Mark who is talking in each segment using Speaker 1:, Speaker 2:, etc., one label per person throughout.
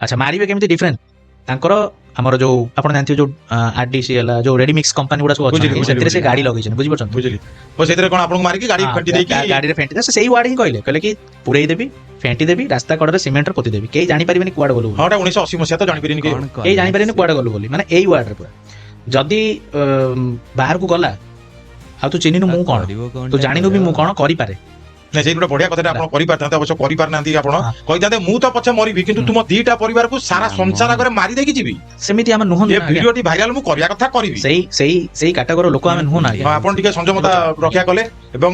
Speaker 1: ଆଚ୍ଛା ମାରିବେ କେମିତି ଡିଫରେଣ୍ଟ ତାଙ୍କର ଆମର ଯୋଉ ଆପଣ ଜାଣିଥିବେ ଯୋଉ ଆରଡିସି ହେଲା ଯୋଉ ରେଡିମିକ୍ସ କମ୍ପାନୀ ଗୁଡା ସବୁ ଅଛନ୍ତି ସେଥିରେ ସେ ଗାଡି ଲଗେଇଛନ୍ତି ବୁଝିପାରୁଛନ୍ତି
Speaker 2: ବୁଝିଲି ଓ ସେଥିରେ କଣ ଆପଣଙ୍କୁ ମାରିକି ଗାଡି ଫାଟି ଦେଇକି
Speaker 1: ଗାଡିରେ ଫେଣ୍ଟି ସେ ସେଇ ୱାର୍ଡ ହିଁ କହିଲେ କି ପୁରେଇ ଦେବି ଫେଣ୍ଟି ଦେବି ରାସ୍ତା କଡରେ ସିମେଣ୍ଟରେ ପୋତି ଦେବି କେହି ଜାଣିପାରିବେନି କୁଆଡେ ଗଲୁ
Speaker 2: ହଁ 1980 ମସିହା ତ ଜାଣିପାରିନି
Speaker 1: କେହି ଜାଣିପାରିବେନି କୁଆଡେ ଗଲୁ ବୋଲି ମାନେ ଏଇ ୱାର୍ଡରେ ପୁରା ଯଦି ବାହାରକୁ ଗଲା ଆଉ ତୁ ଚିହ୍ନିନୁ ମୁଁ କଣ ତୁ ଜାଣିନୁ ବି ମୁଁ କଣ କରିପାରେ
Speaker 2: ନା ସେଇ ଗୋଟେ ବଢିଆ କଥାଟା ଆପଣ କରିପାରିଥାନ୍ତେ ଅବଶ୍ୟ କରିପାରିନାହାନ୍ତି ଆପଣ କହିଥାନ୍ତେ ମୁଁ ତ ପଛେ ମରିବି କିନ୍ତୁ ତୁମ ଦିଟା ପରିବାରକୁ ସାରା ସଂସାର ଆଗରେ ମାରି ଦେଇକି ଯିବି
Speaker 1: ସେମିତି ଆମେ ନୁହଁ
Speaker 2: ଏ ଭିଡିଓଟି ଭାଇରାଲ ମୁଁ କରିବା କଥା କରିବି
Speaker 1: ସେଇ କାଟାଗୋରୀ ଲୋକ ଆମେ ନୁହଁ ନା
Speaker 2: ଆପଣ ଟିକେ ସଂଯମତା ରକ୍ଷା କଲେ ଏବଂ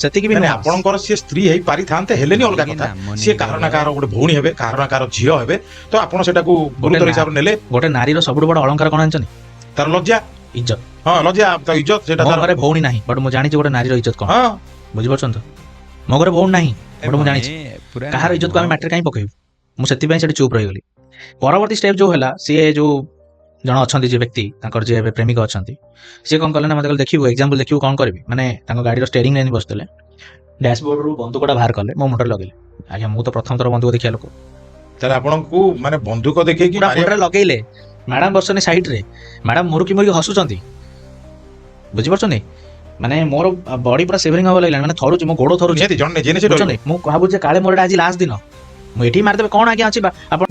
Speaker 1: ସେତିକି ବି
Speaker 2: ଆପଣଙ୍କର ସିଏ ସ୍ତ୍ରୀ ହେଇ ପାରିଥାନ୍ତେ ହେଲେନି ଅଲଗା କଥା ସିଏ କାହାର ନା କାହାର ଗୋଟେ ଭଉଣୀ ହେବେ କାହାର ନା କାହାର ଝିଅ ହେବେ ତ ଆପଣ ସେଟାକୁ ଗୁରୁତର ହିସାବରେ ନେଲେ
Speaker 1: ଗୋଟେ ନାରୀର ସବୁଠୁ ବଡ ଅଳଙ୍କାର କଣ ଜାଣିଛନ୍ତି
Speaker 2: ତାର ଲଜ୍ଜା
Speaker 1: ଇଜ୍ଜତ
Speaker 2: ହଁ ଲଜ୍ଜା ଇଜ୍ଜତ ସେଟା
Speaker 1: ମୋ ଘରେ ଭଉଣୀ ନାହିଁ ବଟ୍ ମୁଁ ଜାଣିଛି ଗୋଟେ ନାରୀର ଇଜ୍ଜତ କଣ ବୁଝିପାରୁଛନ୍ତି ମୋ ଘରେ ଭଉଣୀ ନାହିଁ ବଟ୍ ମୁଁ ଜାଣିଛି କାହାର ଇଜ୍ଜତକୁ ଆମେ ମାଟିରେ କାହିଁ ପକେଇବୁ ମୁଁ ସେଥିପାଇଁ ସେଠି ଚୁପ୍ ରହିଗଲି ପରବର୍ତ୍ତୀ ଷ୍ଟେପ୍ ଯୋଉ ହେଲା ସିଏ ଯୋଉ ଜଣ ଅଛନ୍ତି ଯିଏ ବ୍ୟକ୍ତି ତାଙ୍କର ଯିଏ ଏବେ ପ୍ରେମିକ ଅଛନ୍ତି ସିଏ କଣ କଲେ ନା ମତେ କହିଲେ ଦେଖିବୁ ଏକ୍ସାମ୍ପଲ ଦେଖିବୁ କଣ କରିବି ମାନେ ତାଙ୍କ ଗାଡିର ଷ୍ଟେରିଂ ରେ ବସିଥିଲେ ଡ୍ୟାସବୋର୍ଡରୁ ବନ୍ଧୁକଟା ବାହାର କଲେ ମୋ ମୁଣ୍ଡରେ ଲଗେଇଲେ ଆଜ୍ଞା ମୁଁ ତ ପ୍ରଥମ ଥର ବନ୍ଧୁକ ଦେଖିବା ଲୋକ
Speaker 2: ତାହେଲେ ଆପଣଙ୍କୁ ମାନେ ବନ୍ଧୁକ ଦେଖେଇକି
Speaker 1: ମୁଣ୍ଡରେ ଲଗେଇଲେ ମ୍ୟାଡାମ ବସଛନ୍ତି ସାଇଡରେ ମ୍ୟାଡାମ ମୁରୁକି ମୁରୁକି ହସୁଛନ୍ତି ବୁଝିପାରୁଛନ୍ତି ମାନେ ମୋର ବଡି ପୁରା ସେଭରିଂ ହବ ଲାଗିଲାଣି ମାନେ ଥରୁଛି ମୋ ଗୋଡ ଥରୁଛି ମୁଁ ଭାବୁଛି କାଳେ ମୋର ଆଜି ଲାଷ୍ଟ ଦିନ ମୁଁ ଏଠି ମାରିଦେବେ କଣ ଆଜ୍ଞା ଅଛି ଆପଣ